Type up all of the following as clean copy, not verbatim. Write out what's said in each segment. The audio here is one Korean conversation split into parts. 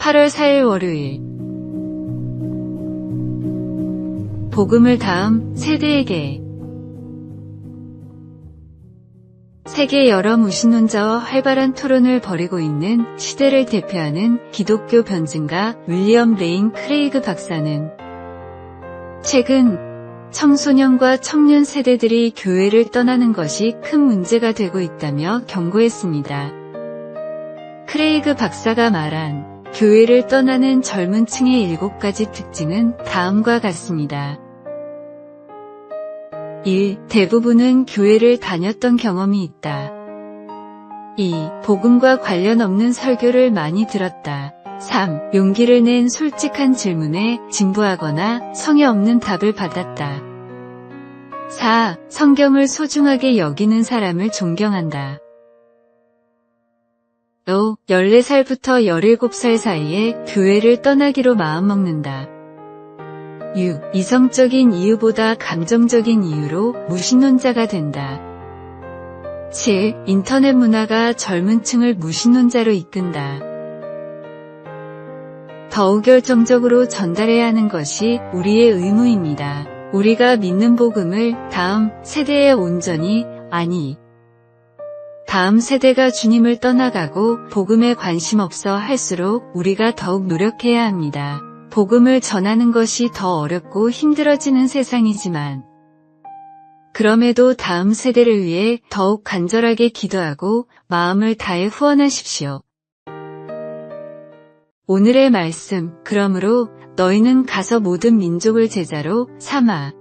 8월 4일 월요일. 복음을 다음 세대에게. 세계 여러 무신론자와 활발한 토론을 벌이고 있는 시대를 대표하는 기독교 변증가 윌리엄 레인 크레이그 박사는 최근 청소년과 청년 세대들이 교회를 떠나는 것이 큰 문제가 되고 있다며 경고했습니다. 크레이그 박사가 말한 교회를 떠나는 젊은 층의 7가지 특징은 다음과 같습니다. 1. 대부분은 교회를 다녔던 경험이 있다. 2. 복음과 관련 없는 설교를 많이 들었다. 3. 용기를 낸 솔직한 질문에 진부하거나 성의 없는 답을 받았다. 4. 성경을 소중하게 여기는 사람을 존경한다. 5. 14살부터 17살 사이에 교회를 떠나기로 마음먹는다. 6. 이성적인 이유보다 감정적인 이유로 무신론자가 된다. 7. 인터넷 문화가 젊은 층을 무신론자로 이끈다. 더욱 결정적으로 전달해야 하는 것이 우리의 의무입니다. 우리가 믿는 복음을 다음 세대에 온전히, 다음 세대가 주님을 떠나가고 복음에 관심 없어 할수록 우리가 더욱 노력해야 합니다. 복음을 전하는 것이 더 어렵고 힘들어지는 세상이지만 그럼에도 다음 세대를 위해 더욱 간절하게 기도하고 마음을 다해 후원하십시오. 오늘의 말씀, 그러므로 너희는 가서 모든 민족을 제자로 삼아.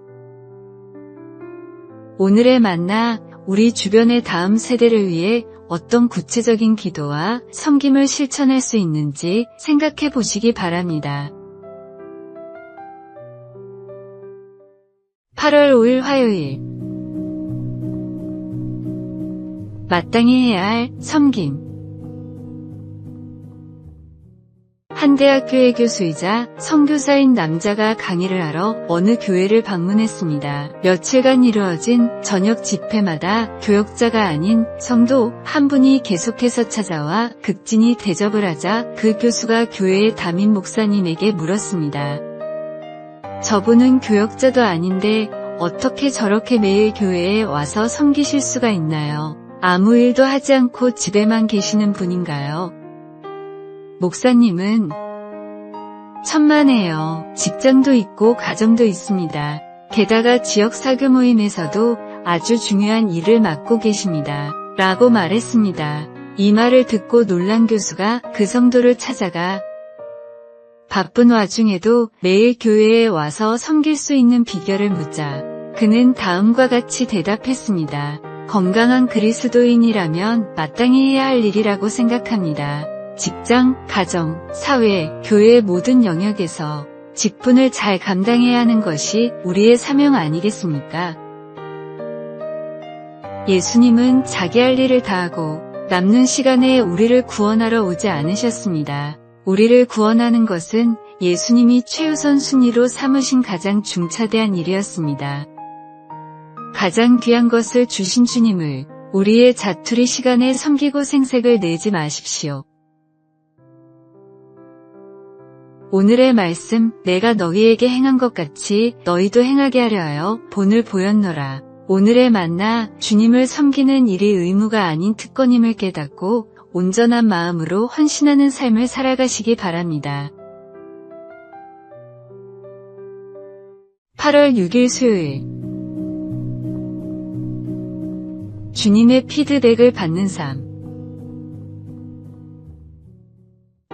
오늘의 만나, 우리 주변의 다음 세대를 위해 어떤 구체적인 기도와 섬김을 실천할 수 있는지 생각해 보시기 바랍니다. 8월 5일 화요일. 마땅히 해야 할 섬김. 한 대학교의 교수이자 선교사인 남자가 강의를 하러 어느 교회를 방문했습니다. 며칠간 이루어진 저녁 집회마다 교역자가 아닌 성도 한 분이 계속해서 찾아와 극진히 대접을 하자 그 교수가 교회의 담임 목사님에게 물었습니다. 저분은 교역자도 아닌데 어떻게 저렇게 매일 교회에 와서 섬기실 수가 있나요? 아무 일도 하지 않고 집에만 계시는 분인가요? 목사님은 천만에요. 직장도 있고 가정도 있습니다. 게다가 지역 사교 모임에서도 아주 중요한 일을 맡고 계십니다. 라고 말했습니다. 이 말을 듣고 놀란 교수가 그 성도를 찾아가 바쁜 와중에도 매일 교회에 와서 섬길 수 있는 비결을 묻자 그는 다음과 같이 대답했습니다. 건강한 그리스도인이라면 마땅히 해야 할 일이라고 생각합니다. 직장, 가정, 사회, 교회의 모든 영역에서 직분을 잘 감당해야 하는 것이 우리의 사명 아니겠습니까? 예수님은 자기 할 일을 다하고 남는 시간에 우리를 구원하러 오지 않으셨습니다. 우리를 구원하는 것은 예수님이 최우선 순위로 삼으신 가장 중차대한 일이었습니다. 가장 귀한 것을 주신 주님을 우리의 자투리 시간에 섬기고 생색을 내지 마십시오. 오늘의 말씀, 내가 너희에게 행한 것 같이 너희도 행하게 하려 하여 본을 보였노라. 오늘의 만나, 주님을 섬기는 일이 의무가 아닌 특권임을 깨닫고 온전한 마음으로 헌신하는 삶을 살아가시기 바랍니다. 8월 6일 수요일. 주님의 피드백을 받는 삶.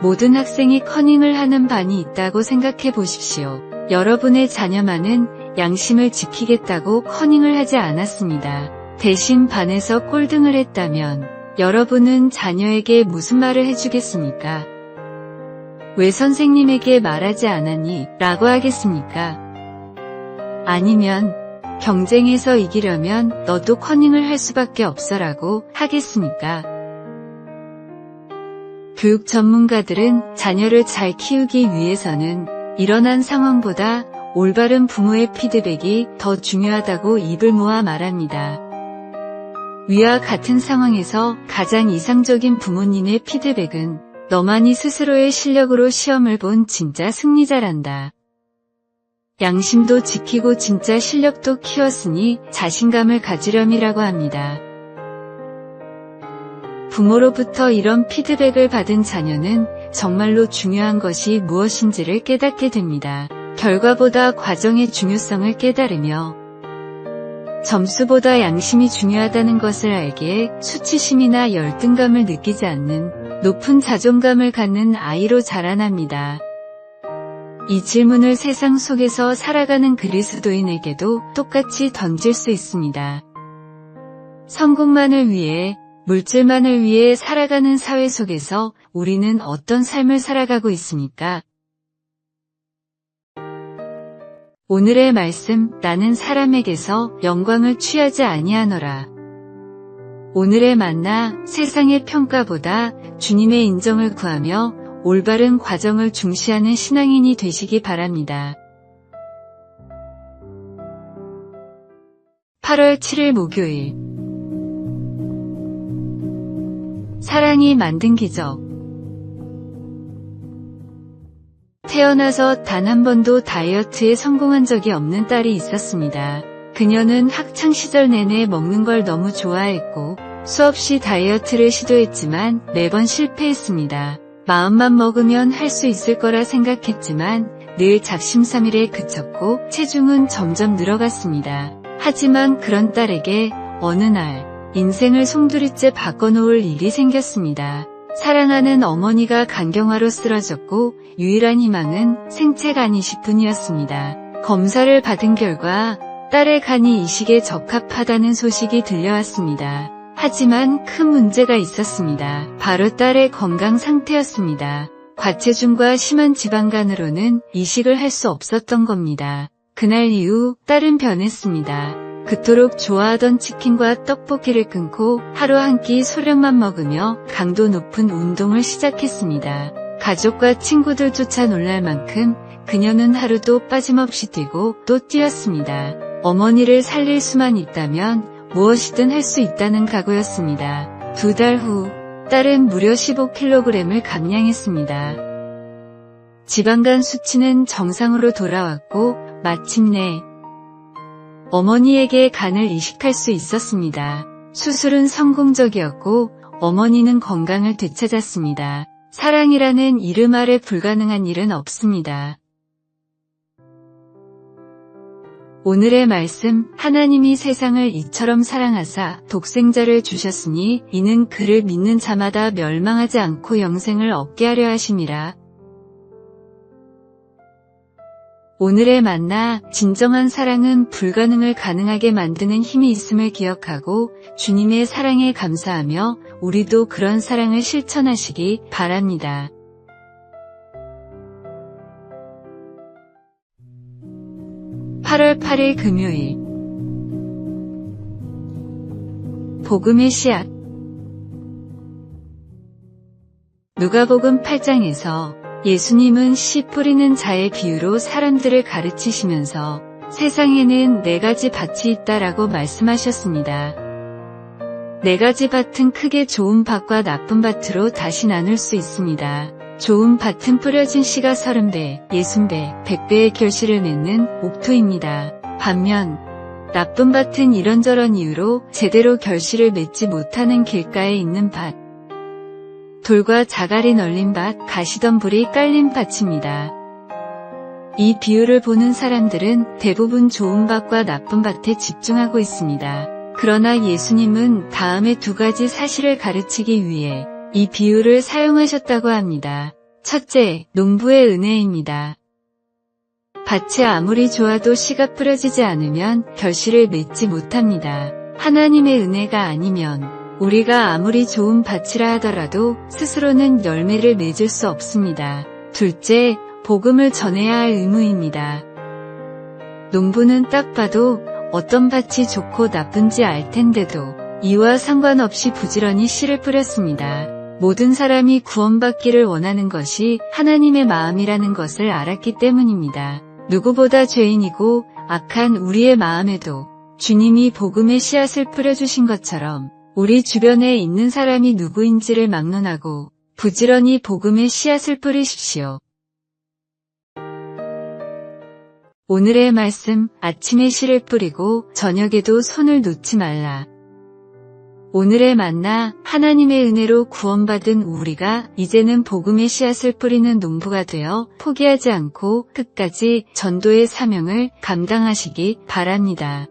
모든 학생이 커닝을 하는 반이 있다고 생각해 보십시오. 여러분의 자녀만은 양심을 지키겠다고 커닝을 하지 않았습니다. 대신 반에서 꼴등을 했다면 여러분은 자녀에게 무슨 말을 해주겠습니까? 왜 선생님에게 말하지 않았니? 라고 하겠습니까? 아니면 경쟁에서 이기려면 너도 커닝을 할 수밖에 없어라고 하겠습니까? 교육 전문가들은 자녀를 잘 키우기 위해서는 일어난 상황보다 올바른 부모의 피드백이 더 중요하다고 입을 모아 말합니다. 위와 같은 상황에서 가장 이상적인 부모님의 피드백은 너만이 스스로의 실력으로 시험을 본 진짜 승리자란다. 양심도 지키고 진짜 실력도 키웠으니 자신감을 가지렴이라고 합니다. 부모로부터 이런 피드백을 받은 자녀는 정말로 중요한 것이 무엇인지를 깨닫게 됩니다. 결과보다 과정의 중요성을 깨달으며 점수보다 양심이 중요하다는 것을 알기에 수치심이나 열등감을 느끼지 않는 높은 자존감을 갖는 아이로 자라납니다. 이 질문을 세상 속에서 살아가는 그리스도인에게도 똑같이 던질 수 있습니다. 성공만을 위해, 물질만을 위해 살아가는 사회 속에서 우리는 어떤 삶을 살아가고 있습니까? 오늘의 말씀, 나는 사람에게서 영광을 취하지 아니하노라. 오늘의 만나, 세상의 평가보다 주님의 인정을 구하며 올바른 과정을 중시하는 신앙인이 되시기 바랍니다. 8월 7일 목요일. 사랑이 만든 기적. 태어나서 단 한 번도 다이어트에 성공한 적이 없는 딸이 있었습니다. 그녀는 학창시절 내내 먹는 걸 너무 좋아했고 수없이 다이어트를 시도했지만 매번 실패했습니다. 마음만 먹으면 할 수 있을 거라 생각했지만 늘 작심삼일에 그쳤고 체중은 점점 늘어갔습니다. 하지만 그런 딸에게 어느 날 인생을 송두리째 바꿔놓을 일이 생겼습니다. 사랑하는 어머니가 간경화로 쓰러졌고 유일한 희망은 생체 간이식뿐이었습니다. 검사를 받은 결과 딸의 간이 이식에 적합하다는 소식이 들려왔습니다. 하지만 큰 문제가 있었습니다. 바로 딸의 건강 상태였습니다. 과체중과 심한 지방간으로는 이식을 할 수 없었던 겁니다. 그날 이후 딸은 변했습니다. 그토록 좋아하던 치킨과 떡볶이를 끊고 하루 한 끼 소량만 먹으며 강도 높은 운동을 시작했습니다. 가족과 친구들조차 놀랄 만큼 그녀는 하루도 빠짐없이 뛰고 또 뛰었습니다. 어머니를 살릴 수만 있다면 무엇이든 할 수 있다는 각오였습니다. 2달 후 딸은 무려 15kg을 감량했습니다. 지방간 수치는 정상으로 돌아왔고 마침내 어머니에게 간을 이식할 수 있었습니다. 수술은 성공적이었고 어머니는 건강을 되찾았습니다. 사랑이라는 이름 아래 불가능한 일은 없습니다. 오늘의 말씀, 하나님이 세상을 이처럼 사랑하사 독생자를 주셨으니 이는 그를 믿는 자마다 멸망하지 않고 영생을 얻게 하려 하심이라. 오늘의 만나, 진정한 사랑은 불가능을 가능하게 만드는 힘이 있음을 기억하고 주님의 사랑에 감사하며 우리도 그런 사랑을 실천하시기 바랍니다. (8월 8일) 금요일. 복음의 씨앗. 누가복음 8장에서 예수님은 씨 뿌리는 자의 비유로 사람들을 가르치시면서 세상에는 4가지 밭이 있다라고 말씀하셨습니다. 4가지 밭은 크게 좋은 밭과 나쁜 밭으로 다시 나눌 수 있습니다. 좋은 밭은 뿌려진 씨가 30배, 60배, 100배의 결실을 맺는 옥토입니다. 반면 나쁜 밭은 이런저런 이유로 제대로 결실을 맺지 못하는 길가에 있는 밭, 돌과 자갈이 널린 밭, 가시덤불이 깔린 밭입니다. 이 비유를 보는 사람들은 대부분 좋은 밭과 나쁜 밭에 집중하고 있습니다. 그러나 예수님은 다음에 2가지 사실을 가르치기 위해 이 비유를 사용하셨다고 합니다. 첫째, 농부의 은혜입니다. 밭이 아무리 좋아도 씨가 뿌려지지 않으면 결실을 맺지 못합니다. 하나님의 은혜가 아니면 우리가 아무리 좋은 밭이라 하더라도 스스로는 열매를 맺을 수 없습니다. 둘째, 복음을 전해야 할 의무입니다. 농부는 딱 봐도 어떤 밭이 좋고 나쁜지 알 텐데도 이와 상관없이 부지런히 씨를 뿌렸습니다. 모든 사람이 구원받기를 원하는 것이 하나님의 마음이라는 것을 알았기 때문입니다. 누구보다 죄인이고 악한 우리의 마음에도 주님이 복음의 씨앗을 뿌려주신 것처럼 우리 주변에 있는 사람이 누구인지를 막론하고 부지런히 복음의 씨앗을 뿌리십시오. 오늘의 말씀, 아침에 씨를 뿌리고 저녁에도 손을 놓지 말라. 오늘의 만나, 하나님의 은혜로 구원받은 우리가 이제는 복음의 씨앗을 뿌리는 농부가 되어 포기하지 않고 끝까지 전도의 사명을 감당하시기 바랍니다.